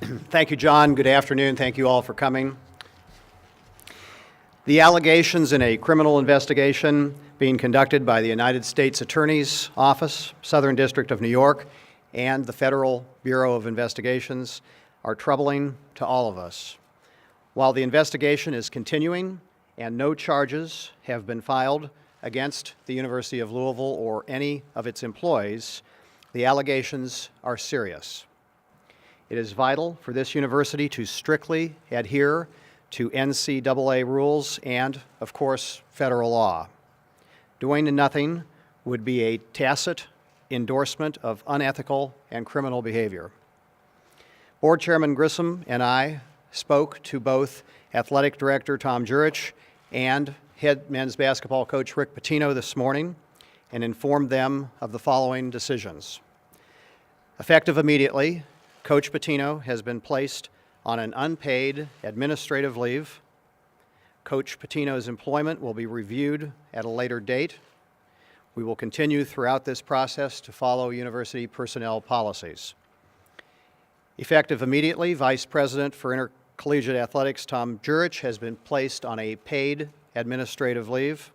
Thank you, John. Good afternoon. Thank you all for coming. The allegations in a criminal investigation being conducted by the United States Attorney's Office, Southern District of New York, and the Federal Bureau of Investigations are troubling to all of us. While the investigation is continuing and no charges have been filed against the University of Louisville or any of its employees, the allegations are serious. It is vital for this university to strictly adhere to NCAA rules and, of course, federal law. Doing nothing would be a tacit endorsement of unethical and criminal behavior. Board Chairman Grissom and I spoke to both Athletic Director Tom Jurich and head men's basketball coach Rick Pitino this morning and informed them of the following decisions. Effective immediately, Coach Pitino has been placed on an unpaid administrative leave. Coach Pitino's employment will be reviewed at a later date. We will continue throughout this process to follow university personnel policies. Effective immediately, Vice President for Intercollegiate Athletics Tom Jurich has been placed on a paid administrative leave.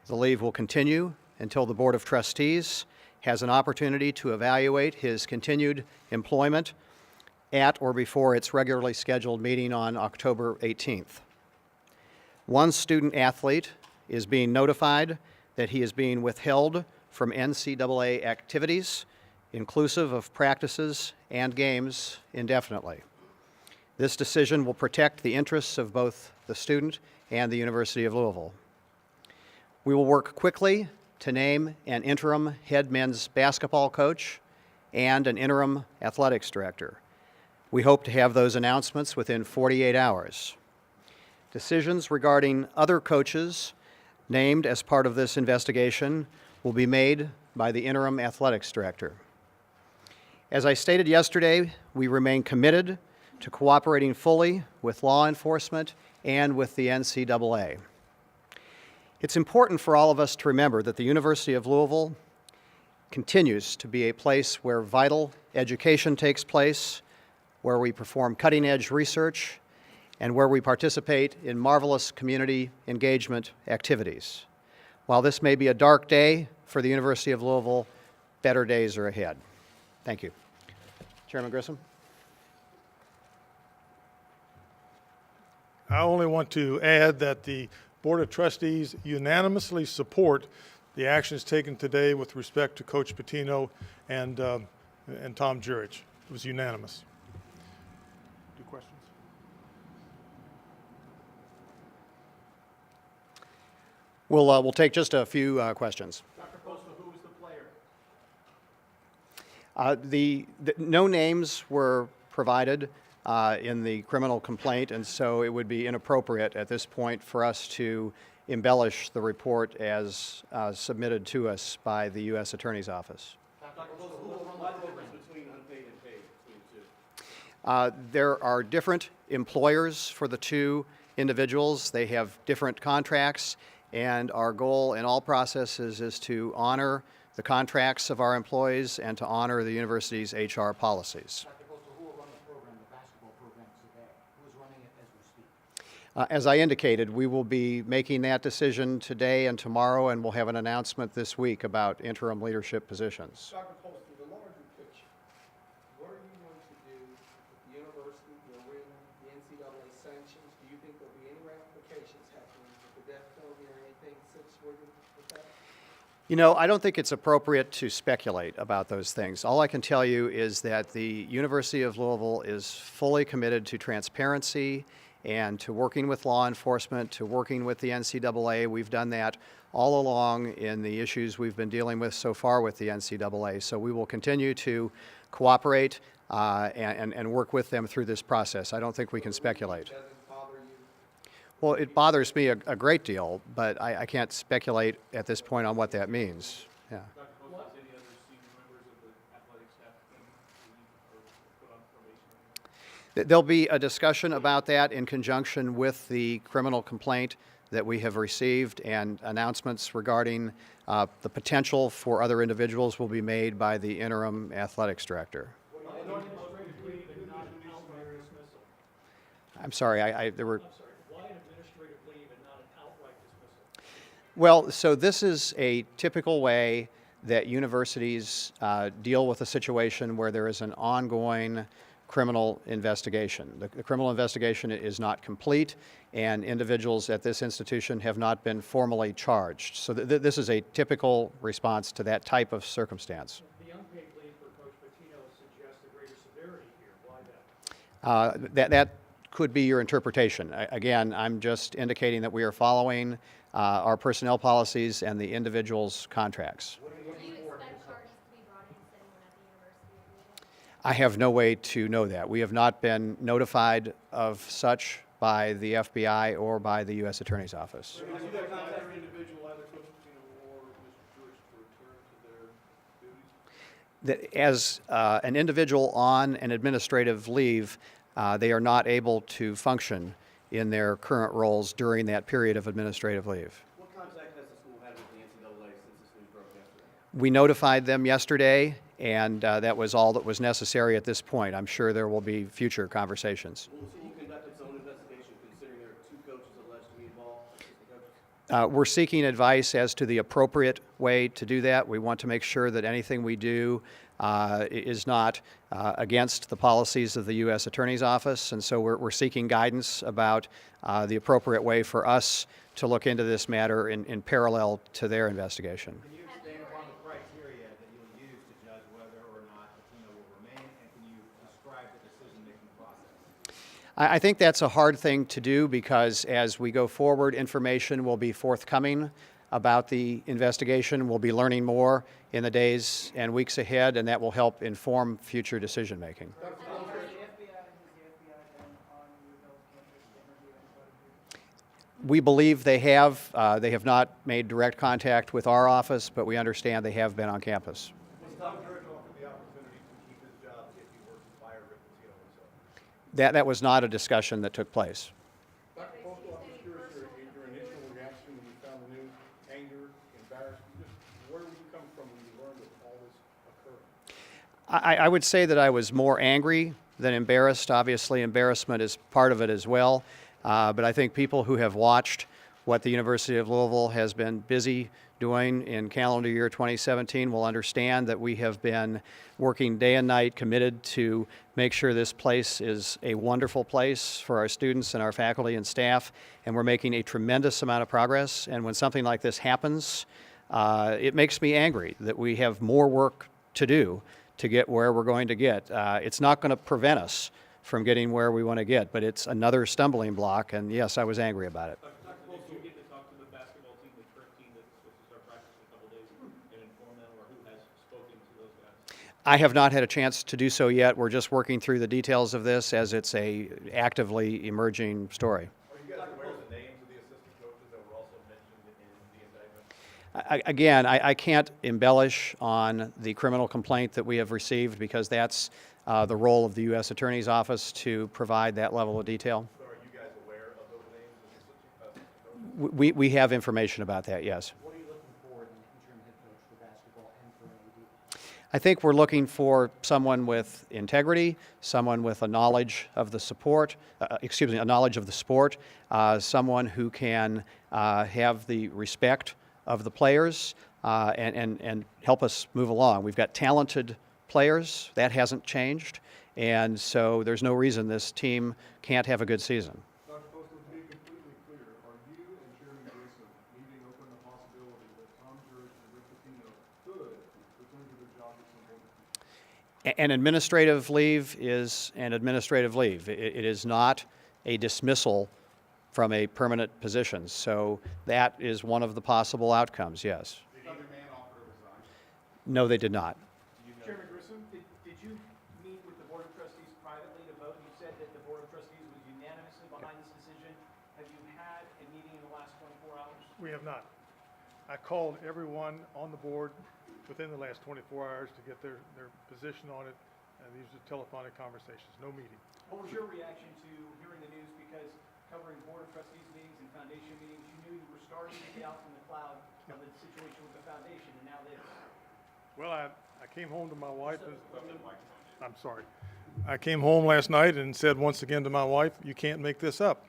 The leave will continue until the Board of Trustees has an opportunity to evaluate his continued employment at or before its regularly scheduled meeting on October 18th. One student athlete is being notified that he is being withheld from NCAA activities, inclusive of practices and games, indefinitely. This decision will protect the interests of both the student and the University of Louisville. We will work quickly to name an interim head men's basketball coach and an interim athletics director. We hope to have those announcements within 48 hours. Decisions regarding other coaches named as part of this investigation will be made by the interim athletics director. As I stated yesterday, we remain committed to cooperating fully with law enforcement and with the NCAA. It's important for all of us to remember that the University of Louisville continues to be a place where vital education takes place, where we perform cutting-edge research, and where we participate in marvelous community engagement activities. While this may be a dark day for the University of Louisville, better days are ahead. Thank you. Chairman Grissom. I only want to add that the Board of Trustees unanimously support the actions taken today with respect to Coach Pitino and Tom Jurich. It was unanimous. Do questions? We'll take just a few questions. Dr. Postel, who was the player? No names were provided in the criminal complaint, and so it would be inappropriate at this point for us to embellish the report as submitted to us by the U.S. Attorney's Office. Dr. Postel, what's the difference between unpaid and paid between the two? There are different employers for the two individuals. They have different contracts, and our goal in all processes is to honor the contracts of our employees and to honor the university's HR policies. As I indicated, we will be making that decision today and tomorrow, and we'll have an announcement this week about interim leadership positions. Dr. Postel, the larger picture, what are you going to do with the university, the arena, the NCAA sanctions? Do you think there'll be any ramifications happening with the death penalty or anything situated with that? You know, I don't think it's appropriate to speculate about those things. All I can tell you is that the University of Louisville is fully committed to transparency and to working with law enforcement, to working with the NCAA. We've done that all along in the issues we've been dealing with so far with the NCAA. So we will continue to cooperate and work with them through this process. I don't think we can speculate. Doesn't bother you? Well, it bothers me a great deal, but I can't speculate at this point on what that means. Yeah. Dr. Postel, has any other senior members of the athletic staff been relieved or put on probation? There'll be a discussion about that in conjunction with the criminal complaint that we have received, and announcements regarding the potential for other individuals will be made by the interim athletics director. I'm sorry, there were, I'm sorry, why an administrative leave and not an outright dismissal? well, so this is a typical way that universities deal with a situation where there is an ongoing criminal investigation. The criminal investigation is not complete, and individuals at this institution have not been formally charged. So this is a typical response to that type of circumstance. The unpaid leave for Coach Pitino suggests a greater severity here. Why that? That could be your interpretation. Again, I'm just indicating that we are following our personnel policies and the individual's contracts. Do you expect charges to be brought against anyone at the university? I have no way to know that. We have not been notified of such by the FBI or by the U.S. Attorney's Office. Have you got contact with individual, either Coach Pitino or Mr. Jurich, to return to their duties? That as an individual on an administrative leave, they are not able to function in their current roles during that period of administrative leave. What contact has the school had with the NCAA since this news broke yesterday? We notified them yesterday, and that was all that was necessary at this point. I'm sure there will be future conversations. Will the school conduct its own investigation considering there are 2 coaches alleged to be involved, assistant coaches? We're seeking advice as to the appropriate way to do that. We want to make sure that anything we do is not against the policies of the U.S. Attorney's Office, and so we're seeking guidance about the appropriate way for us to look into this matter in parallel to their investigation. Can you expand upon the criteria that you'll use to judge whether or not Pitino will remain, and can you describe the decision-making process? I think that's a hard thing to do because as we go forward, information will be forthcoming about the investigation. We'll be learning more in the days and weeks ahead, and that will help inform future decision-making. Has the FBI done on UofL's campus to interview anybody? We believe they have. They have not made direct contact with our office, but we understand they have been on campus. Was Tom Jurich offered the opportunity to keep his job if he were to fire Rick Pitino himself? That was not a discussion that took place. Dr. Postel, I'm just curious, your initial reaction when you found the news, anger, embarrassment, just where did you come from when you learned that all this occurred? I would say that I was more angry than embarrassed. Obviously, embarrassment is part of it as well. But I think people who have watched what the University of Louisville has been busy doing in calendar year 2017 will understand that we have been working day and night, committed to make sure this place is a wonderful place for our students and our faculty and staff, and we're making a tremendous amount of progress. And when something like this happens, it makes me angry that we have more work to do to get where we're going to get. It's not going to prevent us from getting where we want to get, but it's another stumbling block, and yes, I was angry about it. Dr. Postel, did you get to talk to the basketball team, the current team that's supposed to start practicing in a couple days, and inform them, or who has spoken to those guys? I have not had a chance to do so yet. We're just working through the details of this as it's a actively emerging story. Are you guys aware of the names of the assistant coaches that were also mentioned in the indictment? Again, I can't embellish on the criminal complaint that we have received because that's the role of the U.S. Attorney's Office to provide that level of detail. So are you guys aware of those names of the assistant coaches? We have information about that, yes. What are you looking for in an interim head coach for basketball and for AD? I think we're looking for someone with integrity, someone with a knowledge of the a knowledge of the sport, someone who can have the respect of the players and help us move along. We've got talented players, that hasn't changed, and so there's no reason this team can't have a good season. Dr. Postel, to be completely clear, are you and Chairman Grissom leaving open the possibility that Tom Jurich and Rick Pitino could return to their jobs at some point in the future? An administrative leave is an administrative leave. It is not a dismissal from a permanent position, so that is one of the possible outcomes, yes. Did either man offer to resign? No, they did not. Chairman Grissom, did you meet with the Board of Trustees privately to vote? You said that the Board of Trustees was unanimously behind this decision. Have you had a meeting in the last 24 hours? We have not. I called everyone on the board within the last 24 hours to get their position on it, and these are telephonic conversations, no meeting. What was your reaction to hearing the news? Because covering Board of Trustees meetings and foundation meetings, you knew you were starting to get out from the cloud of the situation with the foundation, and now this. Well, I came home to my wife. I'm sorry. I came home last night and said once again to my wife, you can't make this up.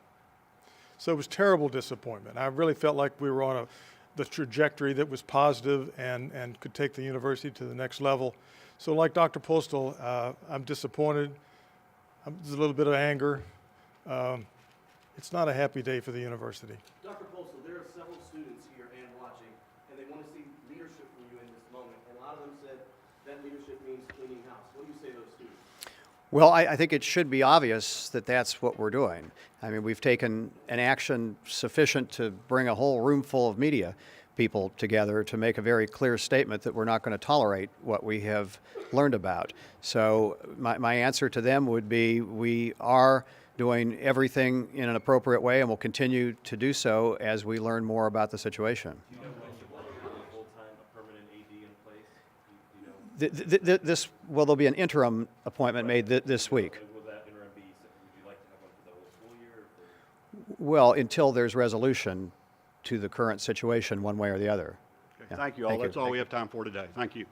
So it was terrible disappointment. I really felt like we were on the trajectory that was positive and could take the university to the next level. So like Dr. Postel, I'm disappointed. There's a little bit of anger. It's not a happy day for the university. Dr. Postel, there are several students here and watching, and they want to see leadership from you in this moment. And a lot of them said that leadership means cleaning house. What do you say to those students? Well, I think it should be obvious that that's what we're doing. I mean, we've taken an action sufficient to bring a whole room full of media people together to make a very clear statement that we're not going to tolerate what we have learned about. So my answer to them would be we are doing everything in an appropriate way and will continue to do so as we learn more about the situation. Do you know when you want to have a full-time, a permanent AD in place? Do you know? Well, there'll be an interim appointment made this week. Will that interim be, would you like to have one for the whole school year? Or for... Well, until there's resolution to the current situation one way or the other. Okay, Yeah. thank you all. Thank you. That's all we have time for today. Thank you.